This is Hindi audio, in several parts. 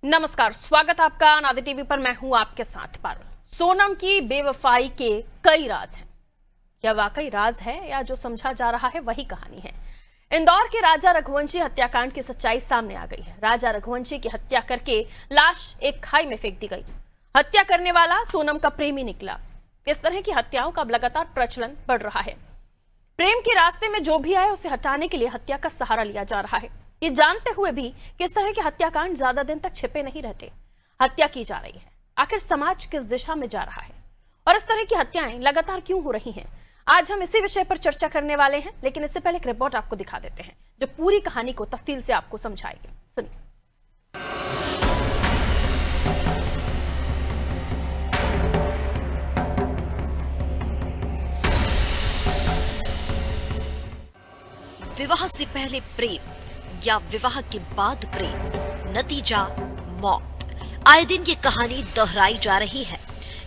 नमस्कार, स्वागत आपका नादे टीवी पर। मैं हूं आपके साथ पारुल। सोनम की बेवफाई के कई राज हैं। क्या वाकई राज है या जो समझा जा रहा है वही कहानी है? इंदौर के राजा रघुवंशी हत्याकांड की सच्चाई सामने आ गई है। राजा रघुवंशी की हत्या करके लाश एक खाई में फेंक दी गई। हत्या करने वाला सोनम का प्रेमी निकला। इस तरह की हत्याओं का अब लगातार प्रचलन बढ़ रहा है। प्रेम के रास्ते में जो भी आए उसे हटाने के लिए हत्या का सहारा लिया जा रहा है, ये जानते हुए भी कि इस तरह के हत्याकांड ज्यादा दिन तक छिपे नहीं रहते। हत्या की जा रही है। आखिर समाज किस दिशा में जा रहा है और इस तरह की हत्याएं लगातार क्यों हो रही हैं? आज हम इसी विषय पर चर्चा करने वाले हैं, लेकिन इससे पहले एक रिपोर्ट आपको दिखा देते हैं जो पूरी कहानी को तफसील से आपको समझाएगी। सुनिए। विवाह से पहले प्रेम या विवाह के बाद प्रेम, नतीजा मौत। आए दिन ये कहानी दोहराई जा रही है।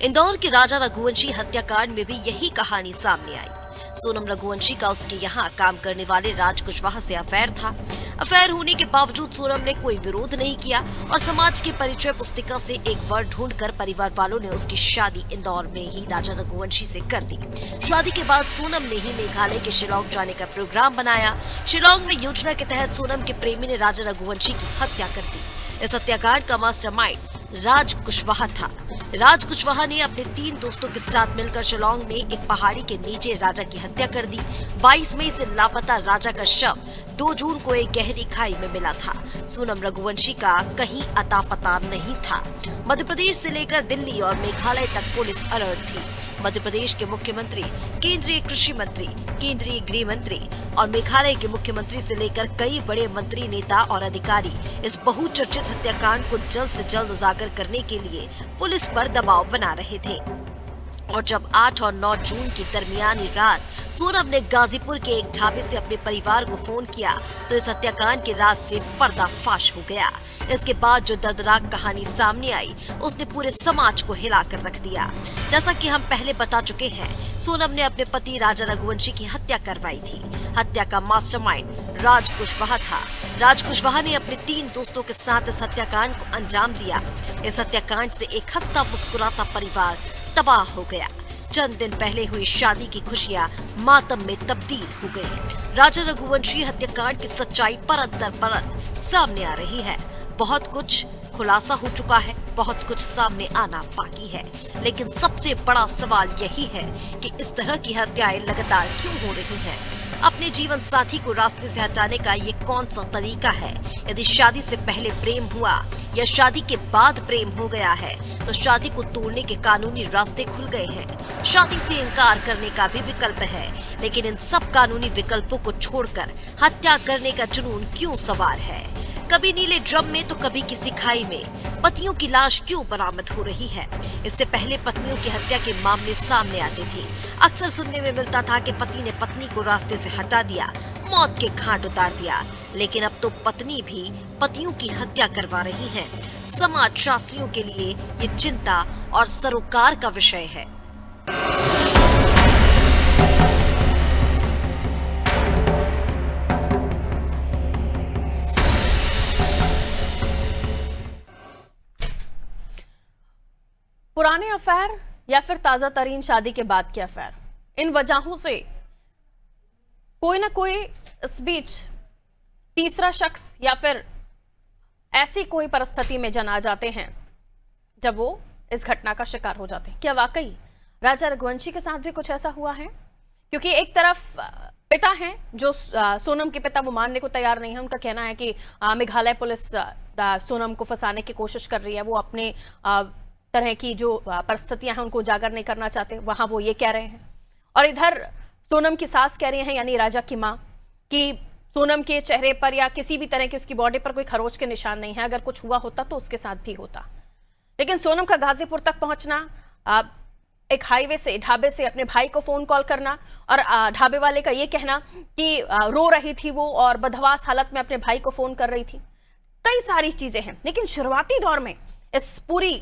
इंदौर के राजा रघुवंशी हत्याकांड में भी यही कहानी सामने आई। सोनम रघुवंशी का उसके यहाँ काम करने वाले राज कुशवाहा से अफेयर था। अफेयर होने के बावजूद सोनम ने कोई विरोध नहीं किया और समाज की परिचय पुस्तिका से एक वर्ड ढूंढकर परिवार वालों ने उसकी शादी इंदौर में ही राजा रघुवंशी से कर दी। शादी के बाद सोनम ने ही मेघालय के शिलांग जाने का प्रोग्राम बनाया। शिलांग में योजना के तहत सोनम के प्रेमी ने राजा रघुवंशी की हत्या कर दी। इस हत्याकांड का मास्टरमाइंड राज कुशवाहा था। राज कुशवाहा ने अपने 3 दोस्तों के साथ मिलकर शिलांग में एक पहाड़ी के नीचे राजा की हत्या कर दी। 22 मई से लापता राजा का शव 2 जून को एक गहरी खाई में मिला था। सोनम रघुवंशी का कहीं अता पता नहीं था। मध्य प्रदेश से लेकर दिल्ली और मेघालय तक पुलिस अलर्ट थी। मध्य प्रदेश के मुख्यमंत्री, केंद्रीय कृषि मंत्री, केंद्रीय गृह मंत्री और मेघालय के मुख्यमंत्री से लेकर कई बड़े मंत्री, नेता और अधिकारी इस बहुचर्चित हत्याकांड को जल्द से जल्द उजागर करने के लिए पुलिस पर दबाव बना रहे थे। और जब 8 और 9 जून की दरमियानी रात सोनम ने गाजीपुर के एक ढाबे से अपने परिवार को फोन किया तो इस हत्याकांड के राज से पर्दाफाश हो गया। इसके बाद जो दर्दनाक कहानी सामने आई उसने पूरे समाज को हिलाकर रख दिया। जैसा कि हम पहले बता चुके हैं, सोनम ने अपने पति राजा रघुवंशी की हत्या करवाई थी। हत्या का मास्टरमाइंड राज कुशवाहा था। राज कुशवाहा ने अपने 3 दोस्तों के साथ इस हत्याकांड को अंजाम दिया। इस हत्याकांड से एक हंसता मुस्कुराता परिवार तबाह हो गया। चंद दिन पहले हुई शादी की खुशियां मातम में तब्दील हो गई। राजा रघुवंशी हत्याकांड की सच्चाई परत दर परत सामने आ रही है। बहुत कुछ खुलासा हो चुका है, बहुत कुछ सामने आना बाकी है, लेकिन सबसे बड़ा सवाल यही है कि इस तरह की हत्याएं लगातार क्यों हो रही हैं? अपने जीवन साथी को रास्ते से हटाने का ये कौन सा तरीका है? यदि शादी से पहले प्रेम हुआ या शादी के बाद प्रेम हो गया है तो शादी को तोड़ने के कानूनी रास्ते खुल गए हैं। शादी से इनकार करने का भी विकल्प है, लेकिन इन सब कानूनी विकल्पों को छोड़कर हत्या करने का जुनून क्यों सवार है? कभी नीले ड्रम में तो कभी किसी खाई में पतियों की लाश क्यों बरामद हो रही है? इससे पहले पत्नियों की हत्या के मामले सामने आते थे। अक्सर सुनने में मिलता था कि पति ने पत्नी को रास्ते से हटा दिया, मौत के घाट उतार दिया, लेकिन अब तो पत्नी भी पतियों की हत्या करवा रही है। समाज शास्त्रियों के लिए ये चिंता और सरोकार का विषय है। पुराने अफेयर या फिर ताजा तरीन शादी के बाद के अफेयर, इन वजहों से कोई ना कोई इस बीच तीसरा शख्स या फिर ऐसी कोई परिस्थिति में जना जाते हैं जब वो इस घटना का शिकार हो जाते हैं। क्या वाकई राजा रघुवंशी के साथ भी कुछ ऐसा हुआ है? क्योंकि एक तरफ पिता हैं जो सोनम के पिता, वो मानने को तैयार नहीं है। उनका कहना है कि मेघालय पुलिस सोनम को फंसाने की कोशिश कर रही है। वो अपने तरह की जो परिस्थितियां हैं उनको उजागर नहीं करना चाहते, वहां वो ये कह रहे हैं। और इधर सोनम की सास कह रही हैं, यानी राजा की मां, कि सोनम के चेहरे पर या किसी भी तरह के उसकी बॉडी पर कोई खरोच के निशान नहीं है। अगर कुछ हुआ होता तो उसके साथ भी होता। लेकिन सोनम का गाजीपुर तक पहुंचना, एक हाईवे से, ढाबे से अपने भाई को फोन कॉल करना और ढाबे वाले का ये कहना कि रो रही थी वो और बदहवास हालत में अपने भाई को फोन कर रही थी, कई सारी चीजें हैं। लेकिन शुरुआती दौर में इस पूरी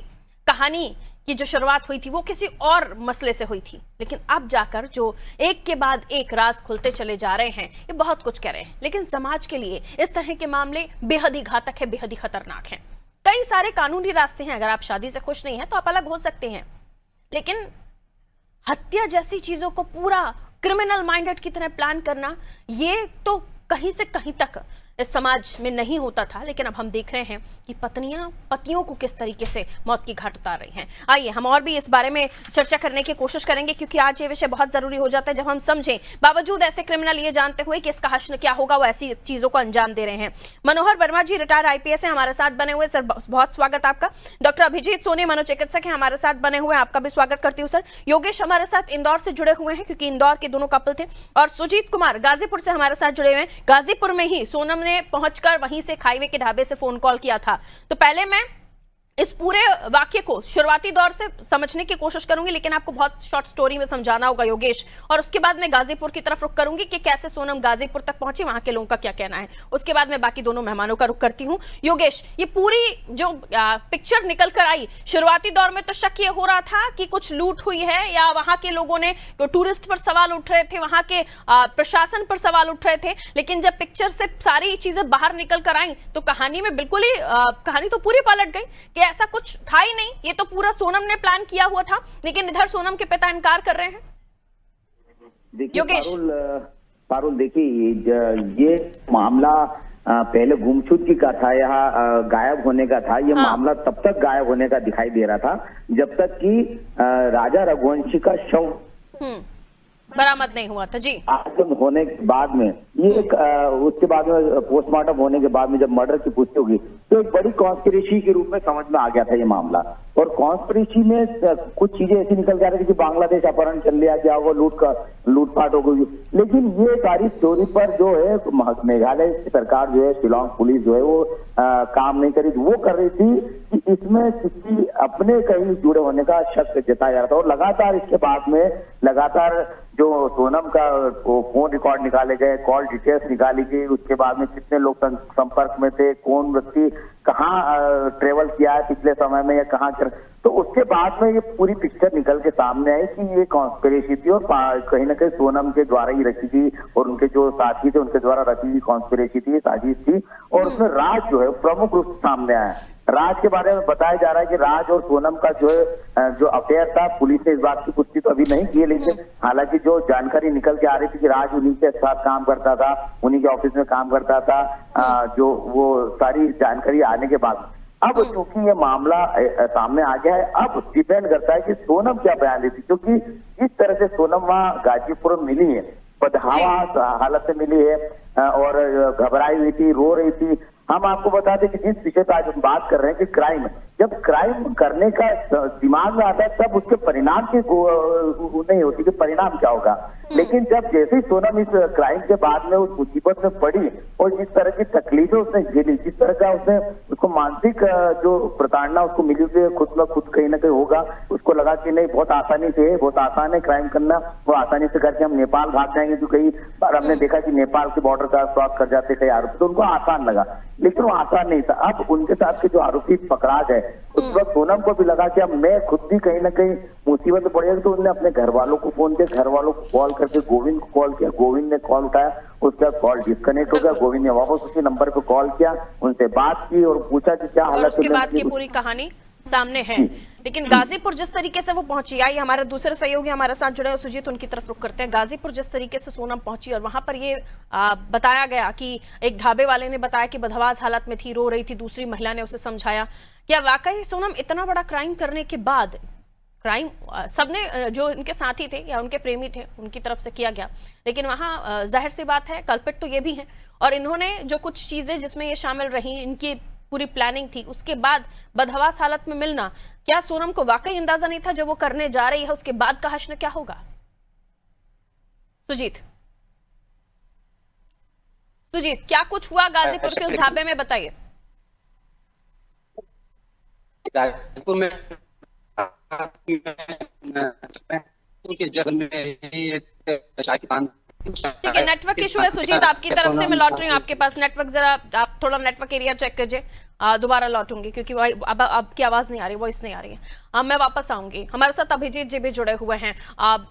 कहानी की जो शुरुआत हुई थी वो किसी और मसले से हुई थी, लेकिन अब जाकर जो एक के बाद एक राज खुलते चले जा रहे हैं, ये बहुत कुछ कह रहे हैं। लेकिन समाज के लिए इस तरह के मामले बेहद ही घातक है, बेहद ही खतरनाक है। कई सारे कानूनी रास्ते हैं। अगर आप शादी से खुश नहीं हैं तो आप अलग हो सकते हैं, लेकिन हत्या जैसी चीजों को पूरा क्रिमिनल माइंडेड की तरह प्लान करना, ये तो कहीं से कहीं तक इस समाज में नहीं होता था। लेकिन अब हम देख रहे हैं कि पत्नियां पतियों को किस तरीके से मौत की घाट उतार रही हैं। आइए हम और भी इस बारे में चर्चा करने की कोशिश करेंगे, क्योंकि आज ये विषय बहुत जरूरी हो जाता है जब हम समझें, बावजूद ऐसे क्रिमिनल ये जानते हुए कि इसका हश्र क्या होगा, वो ऐसी चीजों को अंजाम दे रहे हैं। मनोहर वर्मा जी रिटायर्ड आईपीएस है, हमारे साथ बने हुए। सर बहुत स्वागत आपका। डॉक्टर अभिजीत सोनी मनोचिकित्सक है, हमारे साथ बने हुए, आपका भी स्वागत करती हूँ सर। योगेश हमारे साथ इंदौर से जुड़े हुए हैं, क्योंकि इंदौर के दोनों कपल थे। और सुजीत कुमार गाजीपुर से हमारे साथ जुड़े हुए हैं। गाजीपुर में ही सोनम ने पहुंचकर वहीं से खाईवे के ढाबे से फोन कॉल किया था। तो पहले मैं इस पूरे वाक्य को शुरुआती दौर से समझने की कोशिश करूंगी, लेकिन आपको बहुत शॉर्ट स्टोरी में समझाना होगा योगेश, और उसके बाद मैं गाजीपुर की तरफ रुख करूंगी कि कैसे सोनम गाजीपुर तक पहुंची, वहां के लोगों का क्या कहना है। उसके बाद मैं बाकी दोनों मेहमानों का रुख करती हूं। योगेश, ये पूरी जो पिक्चर निकल कर आई, शुरुआती दौर में तो शक ये हो रहा था कि कुछ लूट हुई है, या वहां के लोगों ने टूरिस्ट पर सवाल उठ रहे थे, वहां के प्रशासन पर सवाल उठ रहे थे। लेकिन जब पिक्चर से सारी चीजें बाहर निकल कर आई तो कहानी में बिल्कुल ही कहानी तो पूरी पलट गई कि ऐसा कुछ था ही नहीं, ये तो पूरा सोनम ने प्लान किया हुआ था। लेकिन इधर सोनम के पिता इनकार कर रहे हैं। देखिए योगेश, पारुल देखिए, ये मामला पहले गुमशुद की का था, यहाँ गायब होने का था। ये मामला तब तक गायब होने का दिखाई दे रहा था जब तक कि राजा रघुवंशी का शव बरामद नहीं हुआ था। जी, आत्म होने के बाद में ये उसके बाद में पोस्टमार्टम होने के बाद में जब मर्डर की पुष्टि होगी तो एक बड़ी कॉन्स्पिरेसी के रूप में समझ में आ गया था ये मामला। और कॉन्स्पिरेसी में कुछ चीजें ऐसी निकल जा रही थी कि बांग्लादेश अपहरण चल लिया, क्या होगा, लूटपाट हो गई। लेकिन ये सारी स्टोरी पर जो है मेघालय सरकार जो है, शिलोंग पुलिस जो है वो काम नहीं करी, वो कर रही थी कि इसमें किसी अपने कहीं जुड़े होने का शक जताया जा रहा था। और लगातार इसके बाद में लगातार जो सोनम का फोन रिकॉर्ड निकाले गए, कॉल डिटेल्स निकाली गई, उसके बाद में कितने लोग संपर्क में थे, कौन व्यक्ति कहाँ ट्रेवल किया है पिछले समय में या कहाँ कर, तो उसके बाद में ये पूरी पिक्चर निकल के सामने आई कि ये कॉन्स्पिरेसी थी और कहीं ना कहीं सोनम के द्वारा ही रखी थी और उनके जो साथी थे उनके द्वारा रखी हुई कॉन्स्पिरेसी थी, साजिश थी। और उसमें राज जो है प्रमुख रूप से सामने आया। राज के बारे में बताया जा रहा है कि राज और सोनम का जो है जो अफेयर था, पुलिस ने इस बात की पुष्टि तो अभी नहीं की है, लेकिन हालांकि जो जानकारी निकल के आ रही थी कि राज उन्हीं के साथ काम करता था, उन्हीं के ऑफिस में काम करता था, जो वो सारी जानकारी आने के बाद अब क्योंकि ये मामला सामने आ गया है, अब डिपेंड करता है कि सोनम क्या बयान देती, क्योंकि इस तरह से सोनम वहां गाजीपुर में मिली है, बदहावा हालत में मिली है और घबराई हुई थी, रो रही थी। हम आपको बता दें कि जिस विषय पर आज हम बात कर रहे हैं कि क्राइम, जब क्राइम करने का दिमाग में आता है तब उसके परिणाम की नहीं होती कि परिणाम क्या होगा। लेकिन जब जैसे ही सोनम इस क्राइम के बाद में उस मुसीबत में पड़ी और जिस तरह की तकलीफें उसने झेली, जिस तरह का उसने उसको मानसिक जो प्रताड़ना उसको मिली हुई खुद में खुद कहीं ना कहीं होगा, उसको लगा कि नहीं बहुत आसानी से है, बहुत आसान है क्राइम करना, वो आसानी से करके हम नेपाल भाग जाएंगे। तो कई बार हमने देखा कि नेपाल के बॉर्डर का क्रॉस कर जाते कई आरोपी, तो उनको आसान लगा, लेकिन वो आसान नहीं था। अब उनके साथ के जो आरोपी पकड़ा गए उस वक्त सोनम को भी लगा कि अब मैं खुद भी कहीं ना कहीं मुसीबत में पड़ेगा, तो उन्होंने अपने घर वालों को फोन किया, घर वालों को कॉल करके गोविंद को कॉल किया, गोविंद ने कॉल उठाया, उसका कॉल डिस्कनेक्ट हो गया, गोविंद ने वापस उसी नंबर पर कॉल किया, उनसे बात की और पूछा कि क्या हालत है। उसके बाद की पूरी कहानी सामने है। लेकिन गाजीपुर जिस तरीके से वो पहुंची, आई हमारे दूसरे सहयोगी हमारे साथ जुड़े हैं सुजीत, उनकी तरफ रुख करते हैं। गाजीपुर जिस तरीके से सोनम पहुंची और वहां पर ये बताया गया कि एक ढाबे वाले ने बताया कि बदहवास हालत में थी, रो रही थी, दूसरी महिला ने उसे समझाया। क्या वाकई सोनम इतना बड़ा क्राइम करने के बाद, क्राइम सबने जो इनके साथी थे या उनके प्रेमी थे उनकी तरफ से किया गया, लेकिन वहां जाहिर सी बात है कल्पित तो ये भी है, और इन्होंने जो कुछ चीजें जिसमें ये शामिल रही, इनकी पूरी प्लानिंग थी, उसके बाद बदहवास हालत में मिलना, क्या सोनम को वाकई अंदाजा नहीं था जो वो करने जा रही है उसके बाद का हश्र क्या होगा? सुजीत, क्या कुछ हुआ गाजीपुर के उस ढाबे में, बताइए। गाजीपुर में ठीक है, नेटवर्क इशू है सुजीत आपकी तरफ से, मैं लौट रही हूँ आपके पास। नेटवर्क जरा आप आप थोड़ा नेटवर्क एरिया चेक कीजिए, दोबारा लौटूंगी क्योंकि अब आपकी आवाज नहीं आ रही, वॉइस नहीं आ रही है। मैं वापस आऊंगी। हमारे साथ अभिजीत जी भी जुड़े हुए हैं।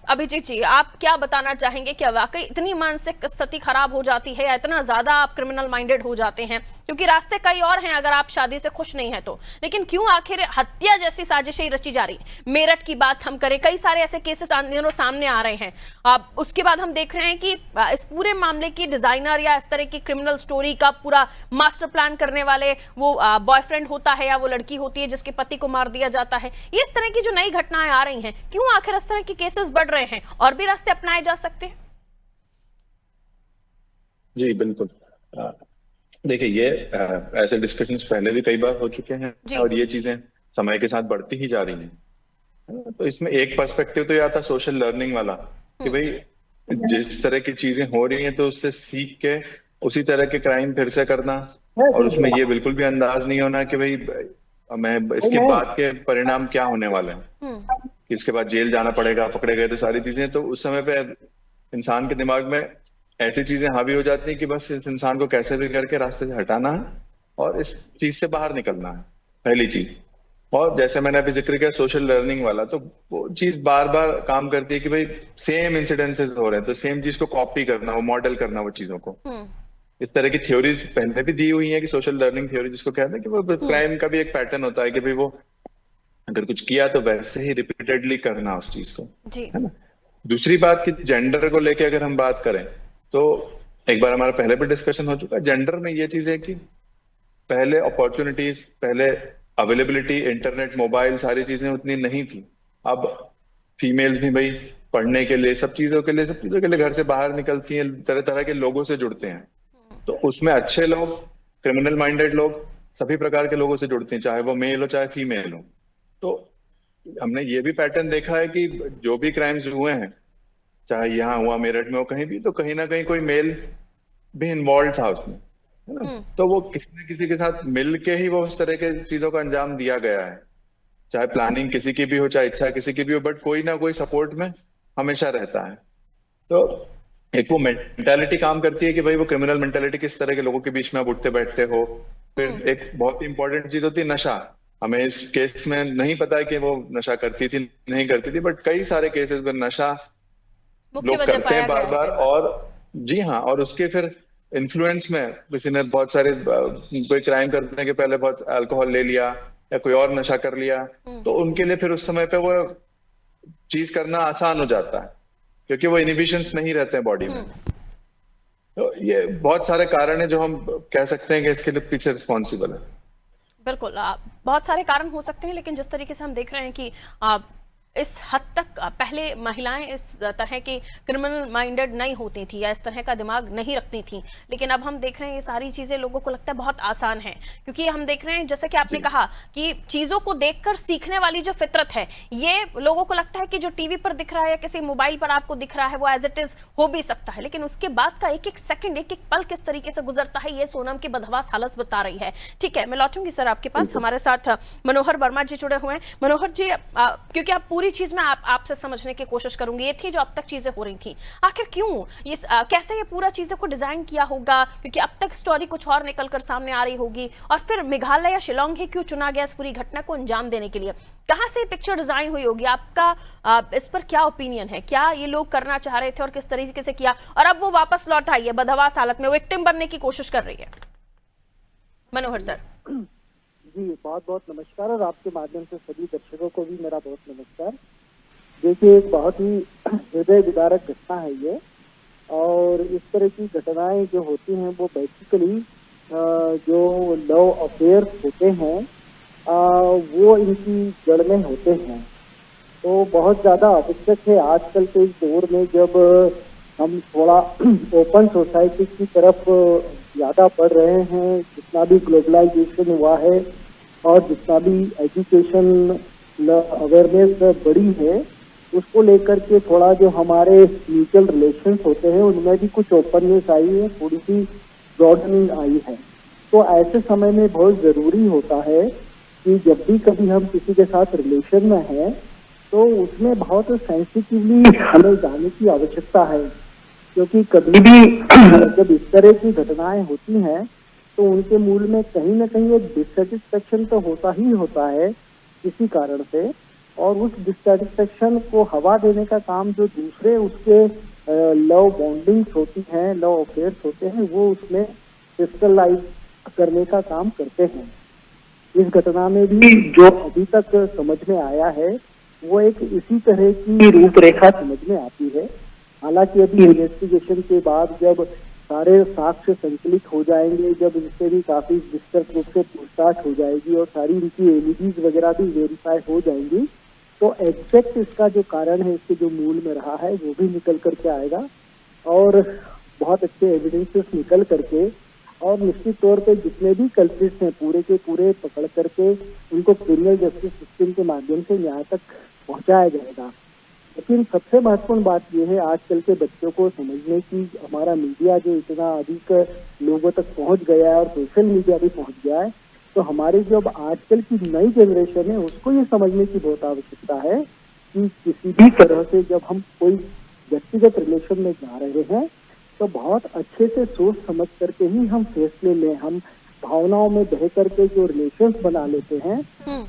अभिजीत जी, आप क्या बताना चाहेंगे? क्या वाकई इतनी मानसिक स्थिति खराब हो जाती है या इतना ज्यादा आप क्रिमिनल माइंडेड हो जाते हैं? क्योंकि रास्ते कई और हैं अगर आप शादी से खुश नहीं है तो, लेकिन क्यों आखिर हत्या जैसी साजिशें रची जा रही? मेरठ की बात हम करें, कई सारे ऐसे केसेस सामने आ रहे हैं। उसके बाद हम देख रहे हैं कि इस पूरे मामले की डिजाइनर या इस तरह की क्रिमिनल स्टोरी का पूरा मास्टर प्लान करने वाले वो बॉयफ्रेंड होता है या वो लड़की होती है जिसके पति को मार दिया जाता है। ये इस तरह की जो नई घटनाएं आ रही हैं, क्यों आखिर इस तरह के केसेस बढ़ रहे हैं? और भी रास्ते अपनाए जा सकते हैं? जी बिल्कुल। देखिए, ये ऐसे डिस्कशंस पहले भी कई बार हो चुके हैं और ये चीजें समय के साथ बढ़ती ही जा रही हैं। तो इसमें एक पर्सपेक्टिव तो यह था सोशल लर्निंग वाला कि भाई जिस तरह की चीजें हो रही हैं तो उससे सीख के उसी तरह के क्राइम फिर से करना, और उसमें ये बिल्कुल भी अंदाज नहीं होना कि भाई मैं इसके बाद के परिणाम क्या होने वाले हैं, कि इसके बाद जेल जाना पड़ेगा, पकड़े गए तो सारी चीजें। तो उस समय पे इंसान के दिमाग में ऐसी चीजें हावी हो जाती हैं कि बस इस इंसान को कैसे भी करके रास्ते से हटाना है और इस चीज से बाहर निकलना है, पहली चीज। और जैसे मैंने अभी जिक्र किया सोशल लर्निंग वाला, तो वो चीज बार बार काम करती है कि भाई सेम इंसिडेंसेस हो रहे हैं तो सेम चीज को कॉपी करना, वो मॉडल करना वो चीजों को। इस तरह की थ्योरीज पहले भी दी हुई है कि सोशल लर्निंग थ्योरी जिसको कहते हैं कि वो क्राइम का भी एक पैटर्न होता है कि भाई वो अगर कुछ किया तो वैसे ही रिपीटेडली करना उस चीज को, है ना। दूसरी बात कि जेंडर को लेके अगर हम बात करें तो एक बार हमारा पहले भी डिस्कशन हो चुका है। जेंडर में ये चीज है कि पहले अपॉर्चुनिटीज, पहले अवेलेबिलिटी, इंटरनेट, मोबाइल, सारी चीजें उतनी नहीं थी। अब फीमेल्स भी भाई पढ़ने के लिए, सब चीजों के लिए घर से बाहर निकलती हैं, तरह तरह के लोगों से जुड़ते हैं। तो उसमें अच्छे लोग, क्रिमिनल माइंडेड लोग, सभी प्रकार के लोगों से जुड़ते हैं, चाहे वो मेल हो चाहे फीमेल हो। तो हमने ये भी पैटर्न देखा है कि जो भी क्राइम्स हुए हैं, चाहे यहाँ हुआ, मेरठ में हो, कहीं भी, तो कहीं ना कहीं कोई मेल भी इन्वॉल्व था उसमें, है ना। तो वो किसी न किसी के साथ मिल के ही वो उस तरह के चीजों का अंजाम दिया गया है, चाहे प्लानिंग किसी की भी हो, चाहे इच्छा किसी की भी हो, बट कोई ना कोई सपोर्ट में हमेशा रहता है। तो एक वो मेंटालिटी काम करती है कि भाई वो क्रिमिनल मेंटालिटी किस तरह के लोगों के बीच में आप उठते बैठते हो। फिर एक बहुत ही इंपॉर्टेंट चीज होती है नशा। हमें इस केस में नहीं पता है कि वो नशा करती थी नहीं करती थी, बट कई सारे केसेस में नशा लोग करते हैं बार बार। और जी हाँ, और उसके फिर इन्फ्लुएंस में किसी ने बहुत सारे कोई क्राइम करने के पहले बहुत अल्कोहल ले लिया या कोई और नशा कर लिया, तो उनके लिए फिर उस समय पे वो चीज करना आसान हो जाता है क्योंकि वो इनहिबिशंस नहीं रहते हैं बॉडी में। तो ये बहुत सारे कारण हैं जो हम कह सकते हैं कि इसके लिए पीछे रिस्पॉन्सिबल है। बिल्कुल, बहुत सारे कारण हो सकते हैं, लेकिन जिस तरीके से हम देख रहे हैं कि इस हद तक पहले महिलाएं इस तरह की क्रिमिनल माइंडेड नहीं होती थी या इस तरह का दिमाग नहीं रखती थी, लेकिन अब हम देख रहे हैं ये सारी चीजें लोगों को लगता है बहुत आसान है, क्योंकि हम देख रहे हैं जैसे कि आपने कहा कि चीजों को देखकर सीखने वाली जो फितरत है, ये लोगों को लगता है कि जो टीवी पर दिख रहा है या किसी मोबाइल पर आपको दिख रहा है वो एज इट इज हो भी सकता है, लेकिन उसके बाद का एक एक सेकंड, एक एक पल किस तरीके से गुजरता है, ये सोनम की बदहवास हालत बता रही है। ठीक है, मैं लौटूंगी सर आपके पास। हमारे साथ मनोहर वर्मा जी जुड़े हुए हैं। मनोहर जी, क्योंकि आप पूरी चीज में आपसे समझने की कोशिश करूंगी, ये थी जो अब तक चीजें हो रही थी, आखिर क्यों ये कैसे ये पूरा चीजों को डिजाइन किया होगा, क्योंकि अब तक स्टोरी कुछ और निकलकर सामने आ रही होगी, और फिर मेघालय या शिलोंग ही क्यों चुना गया इस पूरी घटना को अंजाम देने के लिए? कहां से पिक्चर डिजाइन हुई होगी? आपका इस पर क्या ओपिनियन है? क्या ये लोग करना चाह रहे थे और किस तरीके से किया, और अब वो वापस लौट आई है बदहवास हालत में, विक्टिम बनने की कोशिश कर रही है? मनोहर सर जी, बहुत बहुत नमस्कार, और आपके माध्यम से सभी दर्शकों को भी मेरा बहुत नमस्कार। देखिए, एक बहुत ही हृदय विदारक घटना है ये, और इस तरह की घटनाएं जो होती हैं वो बेसिकली जो लव अफेयर होते हैं वो इनकी जड़ में होते हैं। तो बहुत ज़्यादा आवश्यक है आजकल के इस दौर में, जब हम थोड़ा ओपन सोसाइटी की तरफ ज़्यादा बढ़ रहे हैं, जितना भी ग्लोबलाइजेशन हुआ है और जितना भी एजुकेशन अवेयरनेस बढ़ी है, उसको लेकर के थोड़ा जो हमारे म्यूचुअल रिलेशंस होते हैं उनमें भी कुछ ओपननेस आई है, थोड़ी सी ब्रॉडनिंग आई है। तो ऐसे समय में बहुत ज़रूरी होता है कि जब भी कभी हम किसी के साथ रिलेशन में हैं तो उसमें बहुत सेंसिटिवली हमें जाने की आवश्यकता है, क्योंकि कभी भी जब इस तरह की घटनाएं होती हैं तो उनके मूल में कहीं ना कहीं एक डिससेटिस्फेक्शन तो होता ही होता है किसी कारण से, और उस डिससेटिस्फेक्शन को हवा देने का काम जो दूसरे उसके लव बॉन्डिंग्स होती हैं, लव अफेयर्स होते हैं, वो उसमें क्रिस्टलाइज करने का काम करते हैं। इस घटना में भी जो अभी तक समझ में आया है वो एक इसी तरह की रूपरेखा समझ में आती है। हालांकि अभी इन्वेस्टिगेशन के बाद जब सारे साक्ष्य संकलित हो जाएंगे, जब इनसे भी काफी विस्तृत रूप से पूछताछ हो जाएगी और सारी इनकी एलिडीज वगैरह भी वेरीफाई हो जाएंगी, तो एग्जैक्ट इसका जो कारण है, इसके जो मूल में रहा है, वो भी निकल करके आएगा और बहुत अच्छे एविडेंसेस निकल करके, और निश्चित तौर पे जितने भी कल्प्रिट्स हैं पूरे के पूरे पकड़ करके उनको क्रिमिनल जस्टिस सिस्टम के माध्यम से न्याय तक पहुंचाया जाएगा। लेकिन सबसे महत्वपूर्ण बात यह है आजकल के बच्चों को समझने की, हमारा मीडिया जो इतना अधिक लोगों तक पहुंच गया है और सोशल मीडिया भी पहुंच गया है, तो हमारी जो अब आजकल की नई जनरेशन है उसको ये समझने की बहुत आवश्यकता है कि किसी भी तरह से जब हम कोई व्यक्तिगत रिलेशन में जा रहे हैं तो बहुत अच्छे से सोच समझ करके ही हम फैसले लें। हम भावनाओं में बह करके जो रिलेशंस बना लेते हैं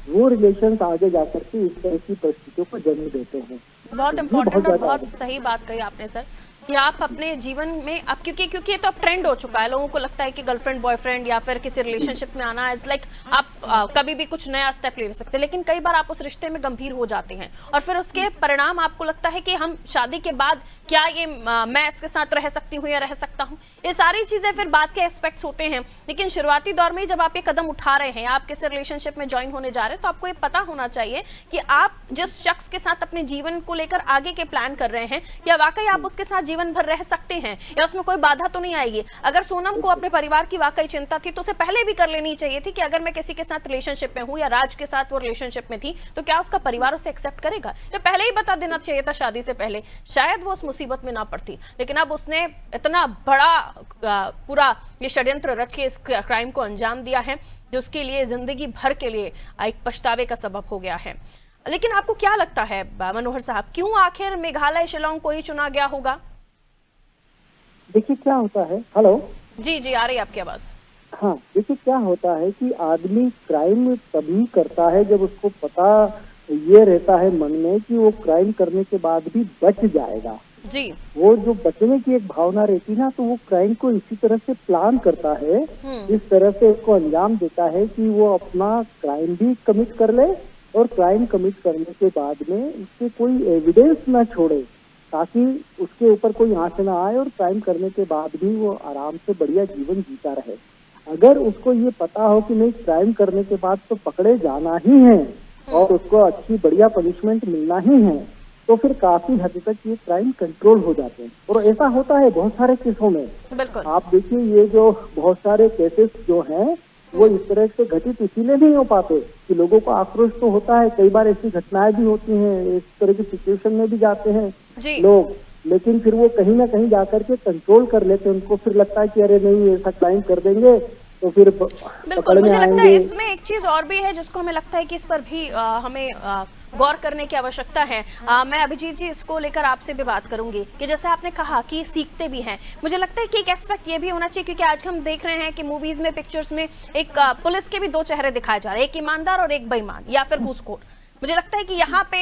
वो रिलेशंस आगे जाकर के इस तरह की परिस्थितियों को जन्म देते हैं। बहुत इम्पोर्टेंट और बहुत सही बात कही आपने सर कि आप अपने जीवन में अब क्योंकि ये तो अब ट्रेंड हो चुका है, लोगों को लगता है कि गर्लफ्रेंड बॉयफ्रेंड या फिर किसी रिलेशनशिप में आना इज लाइक आप कभी भी कुछ नया स्टेप ले सकते हैं, लेकिन कई बार आप उस रिश्ते में गंभीर हो जाते हैं और फिर उसके परिणाम आपको लगता है कि हम शादी के बाद क्या ये मैं इसके साथ रह सकती हूँ या रह सकता हूँ, ये सारी चीजें फिर बात के एस्पेक्ट्स होते हैं। लेकिन शुरुआती दौर में जब आप ये कदम उठा रहे हैं, आप किसी रिलेशनशिप में ज्वाइन होने जा रहे हैं, तो आपको ये पता होना चाहिए कि आप जिस शख्स के साथ अपने जीवन को लेकर आगे के प्लान कर रहे हैं या वाकई आप उसके साथ जीवन भर रह सकते हैं या उसमें कोई बाधा तो नहीं आएगी। अगर सोनम को अपने परिवार की वाकई चिंता थी तो उसे पहले भी कर लेनी चाहिए थी कि अगर मैं किसी के साथ रिलेशनशिप में हूं या राज के साथ वो रिलेशनशिप में थी तो क्या उसका परिवार उसे एक्सेप्ट करेगा, ये पहले ही बता देना चाहिए था शादी से पहले, शायद वो उस मुसीबत में ना पड़ती। लेकिन अब उसने इतना बड़ा पूरा ये षड्यंत्र रच के इस क्राइम को अंजाम दिया है जो उसके लिए जिंदगी भर के लिए एक पछतावे का सबब हो गया है। लेकिन आपको क्या लगता है मनोहर साहब, क्यों आखिर मेघालय शिलोंग को ही चुना गया होगा? देखिए क्या होता है, हेलो जी जी आ रही है आपकी आवाज। हाँ, देखिए क्या होता है कि आदमी क्राइम तभी करता है जब उसको पता ये रहता है मन में कि वो क्राइम करने के बाद भी बच जाएगा जी। वो जो बचने की एक भावना रहती ना, तो वो क्राइम को इसी तरह से प्लान करता है, इस तरह से उसको अंजाम देता है कि वो अपना क्राइम भी कमिट कर ले और क्राइम कमिट करने के बाद में उसके कोई एविडेंस ना छोड़े ताकि उसके ऊपर कोई आंच ना आए और क्राइम करने के बाद भी वो आराम से बढ़िया जीवन जीता रहे। अगर उसको ये पता हो कि नहीं क्राइम करने के बाद तो पकड़े जाना ही है और उसको अच्छी बढ़िया पनिशमेंट मिलना ही है, तो फिर काफी हद तक ये क्राइम कंट्रोल हो जाते हैं। और ऐसा होता है बहुत सारे केसों में। बिल्कुल। आप देखिए ये जो बहुत सारे केसेस जो हैं वो इस तरह से घटित इसीलिए नहीं हो पाते कि लोगों को आक्रोश तो होता है, कई बार ऐसी घटनाएं भी होती हैं, इस तरह की सिचुएशन में भी जाते हैं लोग, लेकिन फिर वो कहीं ना कहीं जाकर के कंट्रोल कर लेते हैं। उनको फिर लगता है कि अरे नहीं ऐसा क्राइम कर देंगे तो फिर बिल्कुल। मुझे लगता है इसमें एक चीज और भी है जिसको हमें लगता है कि इस पर भी हमें गौर करने की आवश्यकता है। मैं अभिजीत जी इसको लेकर आपसे भी बात करूंगी कि जैसे आपने कहा कि सीखते भी हैं, मुझे लगता है कि एक एस्पेक्ट ये भी होना चाहिए क्योंकि आज हम देख रहे हैं कि मूवीज में, पिक्चर्स में एक पुलिस के भी दो चेहरे दिखाए जा रहे हैं, एक ईमानदार और एक बेईमान या फिर घूसखोर। मुझे लगता है कि यहाँ पे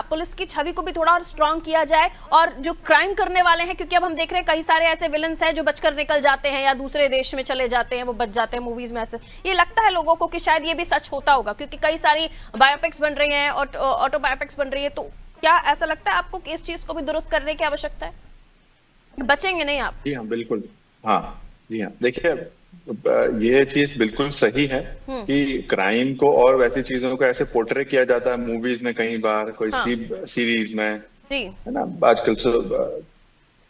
पुलिस की छवि को भी थोड़ा और स्ट्रांग किया जाए और जो क्राइम करने वाले हैं, क्योंकि अब हम देख रहे हैं कई सारे ऐसे विलन्स हैं जो बचकर निकल जाते हैं या दूसरे देश में चले जाते हैं, वो बच जाते हैं मूवीज में। ऐसे ये लगता है लोगों को कि शायद ये भी सच होता होगा क्योंकि कई सारी बायोपिक्स बन रही हैं, ऑटोबायोपिक्स बन रही है, तो क्या ऐसा लगता है आपको कि इस चीज को भी दुरुस्त करने की आवश्यकता है? बचेंगे नहीं आप? जी हाँ बिल्कुल, हाँ जी हाँ। देखिए ये चीज बिल्कुल सही है कि क्राइम को और वैसी चीजों को ऐसे पोर्ट्रे किया जाता है मूवीज में, कई बार कोई सीरीज में जी है ना। आजकल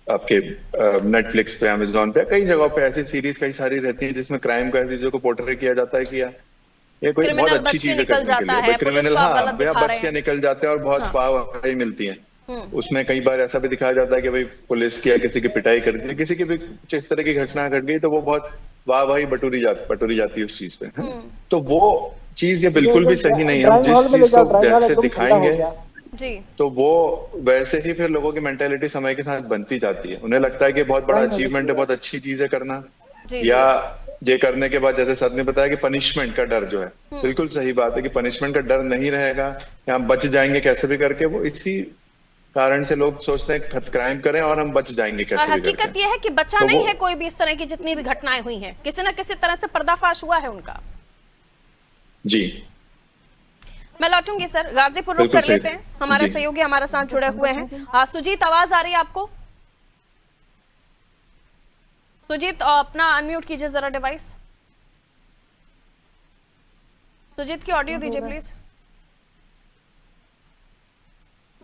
आपके नेटफ्लिक्स पे, अमेजोन पे, कई जगहों पे ऐसी सीरीज कई सारी रहती है जिसमें क्राइम को ऐसी चीजों को पोर्ट्रे किया जाता है कि ये कोई बहुत अच्छी चीज है करने के लिए। क्रिमिनल बच के निकल जाते हैं और बहुत वाहवाही मिलती है। उसमें कई बार ऐसा भी दिखाया जाता है कि भाई पुलिस की या किसी की पिटाई कर दी, किसी की भी कुछ इस तरह की घटना घट गई तो वो बहुत वाहवाही बटोरी जाती है उस चीज पे। तो वो चीज ये बिल्कुल भी सही नहीं है। हम जिस चीज को जैसे दिखाएंगे जी तो वो वैसे ही फिर लोगों की मेंटेलिटी समय के साथ बनती जाती है। उन्हें लगता है कि बहुत बड़ा अचीवमेंट है, बहुत अच्छी चीज है करना, या ये करने के बाद जैसे सर ने बताया कि पनिशमेंट का डर जो है, बिल्कुल सही बात है कि पनिशमेंट का डर नहीं रहेगा, या हम बच जाएंगे कैसे भी करके, वो इसी कारण से लोग सोचते हैं कि क्राइम करें और हम बच जाएंगे और कैसे भी हकीकत करके। यह है कि बचा तो नहीं वो- है कोई भी, इस तरह की जितनी भी घटनाएं हुई हैं किसी न किसी तरह से पर्दाफाश हुआ है उनका। जी मैं लौटूंगी सर, गाजीपुर रुक बिल्कुल कर सही। लेते हैं, हमारे जी। सहयोगी हमारे साथ जुड़े हुए हैं। सुजीत, आवाज आ रही है आपको? सुजीत अपना अनम्यूट कीजिए जरा डिवाइस। सुजीत की ऑडियो दीजिए प्लीज।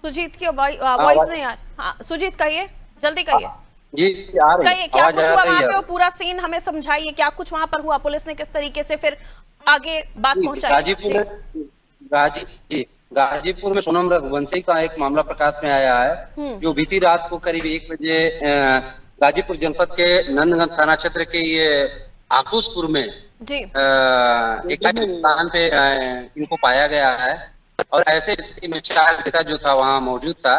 सुजीत की वॉइस नहीं आ रही। हाँ सुजीत कहिए, जल्दी कहिए। जी आ रही कहिए क्या आवाज कुछ आ हुआ रही वहां है? पे, वो पूरा सीन हमें समझाइए, क्या कुछ वहां पर हुआ, पुलिस ने किस तरीके से फिर आगे बात पहुंचाई? गाजीपुर में सोनम रघुवंशी का एक मामला प्रकाश में आया है, जो बीती रात को करीब 1 बजे गाजीपुर जनपद के नंदगंज थाना क्षेत्र के ये आकुशपुर में जी एक दुकान पे इनको पाया गया है। और ऐसे स्थिति में 4 व्यक्ति जो था वहाँ मौजूद था,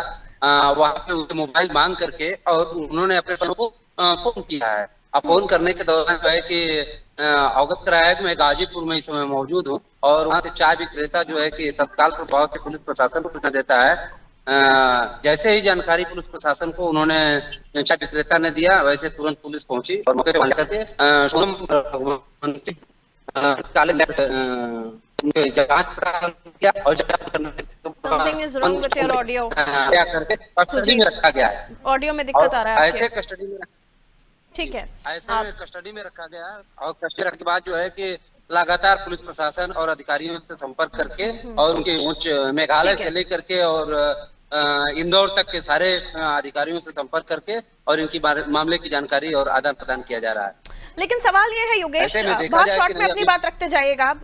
वहाँ पे उनके मोबाइल मांग करके और उन्होंने अपने परिवार को फोन किया है। अब फोन करने के दौरान जो है कि अवगत कराया कि मैं गाजीपुर में इस समय मौजूद हूँ, और वहाँ से चाय विक्रेता जो है कि तत्काल प्रभाव से पुलिस प्रशासन को सूचना देता है। जैसे ही जानकारी पुलिस प्रशासन को उन्होंने चाय विक्रेता ने दिया, वैसे तुरंत पुलिस पहुंची और मौके पर करके सोनम रघुवंशी काले उनके जांच पड़ताल किया और something is wrong with your audio. क्या करके कस्टडी में रखा गया है। ऑडियो में दिक्कत आ रहा है ऐसे आपके। कस्टडी में ठीक है, ऐसे में कस्टडी में रखा गया है, और कस्टडी रखने के बाद जो है कि लगातार पुलिस प्रशासन और अधिकारियों से संपर्क करके और उनके उच्च मेघालय ठीक है। से लेकर के और इंदौर तक के सारे अधिकारियों से संपर्क करके और इनकी मामले की जानकारी और आदान प्रदान किया जा रहा है। लेकिन सवाल ये है योगेश, ऐसे में देखा बहुत जाए शॉर्ट कि में नहीं अपनी अभी- बात रखते जाइएगा आप।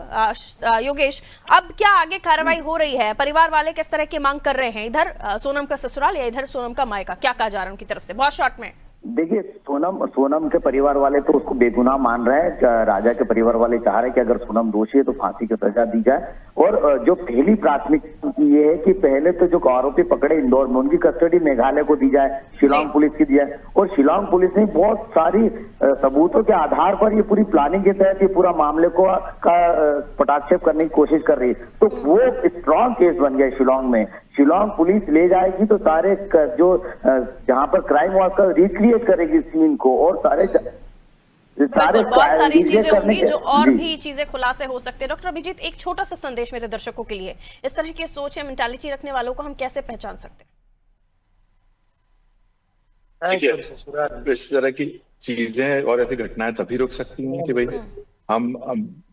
योगेश, अब क्या आगे कार्रवाई हो रही है? परिवार वाले किस तरह की मांग कर रहे हैं? इधर सोनम का ससुराल या इधर सोनम का मायका, क्या कहा जा रहा है उनकी तरफ से? बहुत शॉर्ट में। देखिए, सोनम के परिवार वाले तो उसको बेगुनाह मान रहे हैं। राजा के परिवार वाले चाह रहे हैं कि अगर सोनम दोषी है तो फांसी की सजा दी जाए। और जो पहली प्राथमिकता ये है कि पहले तो जो आरोपी पकड़े इंदौर में, उनकी कस्टडी मेघालय को दी जाए, शिलांग पुलिस की दी जाए। और शिलांग पुलिस ने बहुत सारी सबूतों के आधार पर ये पूरी प्लानिंग के तहत ये पूरा मामले को पटाक्षेप करने की कोशिश कर रही है। तो वो स्ट्रॉन्ग केस बन गया शिलांग में। शिलांग पुलिस ले जाएगी तो सारे जो जहां पर क्राइम हुआ उसका रिक्रिएट करेगी सीन को, और सारे बिल्कुल, बहुत सारी चीजें होंगी जो और जी। भी चीजें खुलासे हो सकते हैं। डॉक्टर अभिजीत, एक छोटा सा संदेश मेरे दर्शकों के लिए, इस तरह की सोच या मेंटालिटी रखने वालों को हम कैसे पहचान सकते हैं? देखिए, इस तरह की चीजें और ऐसी घटनाएं तभी रुक सकती हैं कि भाई हम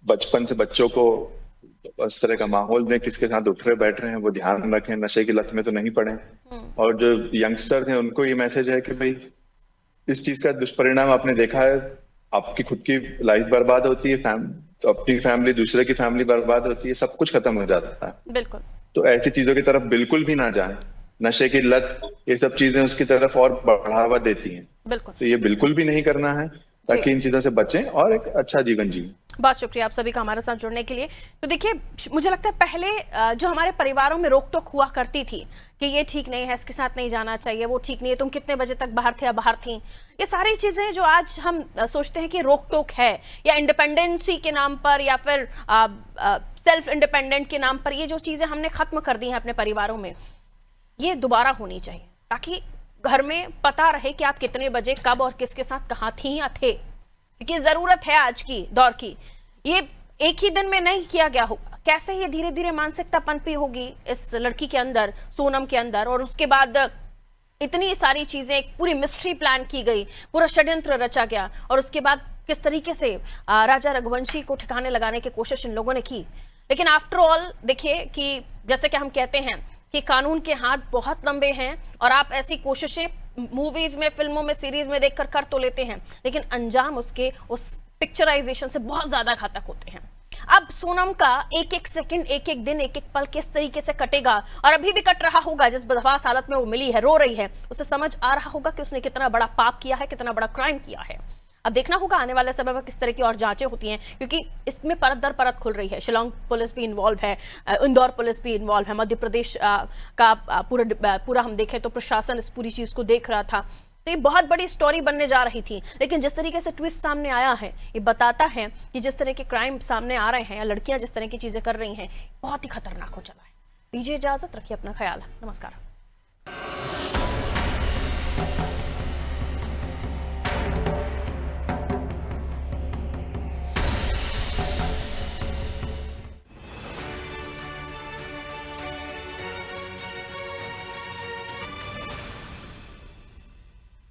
बचपन से बच्चों को इस तरह का माहौल में किसके साथ उठ रहे बैठ रहे हैं वो ध्यान रखें, नशे की लत में तो नहीं पड़े। और जो यंगस्टर थे उनको ये मैसेज है कि भाई इस चीज का दुष्परिणाम आपने देखा है, आपकी खुद की लाइफ बर्बाद होती है, अपनी फैमिली, दूसरे की फैमिली बर्बाद होती है, सब कुछ खत्म हो जाता है। बिल्कुल। तो ऐसी चीजों की तरफ बिल्कुल भी ना जाएं। नशे की लत, ये सब चीजें उसकी तरफ और बढ़ावा देती हैं। बिल्कुल, तो ये बिल्कुल भी नहीं करना है, ताकि इन चीजों से बचें और एक अच्छा जीवन जिएं। बहुत शुक्रिया आप सभी का हमारे साथ जुड़ने के लिए। तो देखिए, मुझे लगता है पहले जो हमारे परिवारों में रोक टोक हुआ करती थी कि ये ठीक नहीं है, इसके साथ नहीं जाना चाहिए, वो ठीक नहीं है, तुम कितने बजे तक बाहर थे या बाहर थी, ये सारी चीजें जो आज हम सोचते हैं कि रोक टोक है, या इंडिपेंडेंसी के नाम पर या फिर सेल्फ इंडिपेंडेंट के नाम पर, ये जो चीजें हमने खत्म कर दी हैं अपने परिवारों में, ये दोबारा होनी चाहिए, ताकि घर में पता रहे कि आप कितने बजे, कब और किसके साथ कहाँ थी या थे। क्योंकि जरूरत है आज की दौर की। ये एक ही दिन में नहीं किया गया होगा, कैसे ये धीरे धीरे मानसिकता पनपी होगी इस लड़की के अंदर, सोनम के अंदर, और उसके बाद इतनी सारी चीजें, एक पूरी मिस्ट्री प्लान की गई, पूरा षड्यंत्र रचा गया, और उसके बाद किस तरीके से राजा रघुवंशी को ठिकाने लगाने की कोशिश इन लोगों ने की। लेकिन आफ्टर ऑल देखिए कि जैसे कि हम कहते हैं कि कानून के हाथ बहुत लंबे हैं, और आप ऐसी कोशिशें मूवीज में, फिल्मों में, सीरीज में देखकर कर तो लेते हैं, लेकिन अंजाम उसके उस पिक्चराइजेशन से बहुत ज्यादा घातक होते हैं। अब सोनम का एक एक सेकंड, एक एक दिन, एक एक पल किस तरीके से कटेगा, और अभी भी कट रहा होगा, जिस बदहवास हालत में वो मिली है, रो रही है, उसे समझ आ रहा होगा कि उसने कितना बड़ा पाप किया है, कितना बड़ा क्राइम किया है। अब देखना होगा आने वाले समय में किस तरह की और जांचें होती हैं, क्योंकि इसमें परत दर परत खुल रही है। शिलांग पुलिस भी इन्वॉल्व है, इंदौर पुलिस भी इन्वॉल्व है, मध्य प्रदेश का पूरा हम देखें तो प्रशासन इस पूरी चीज को देख रहा था। तो ये बहुत बड़ी स्टोरी बनने जा रही थी, लेकिन जिस तरीके से ट्विस्ट सामने आया है ये बताता है कि जिस तरह के क्राइम सामने आ रहे हैं या लड़कियां जिस तरह की चीजें कर रही हैं बहुत ही खतरनाक हो चला है। दीजिए इजाजत, रखिए अपना ख्याल। नमस्कार।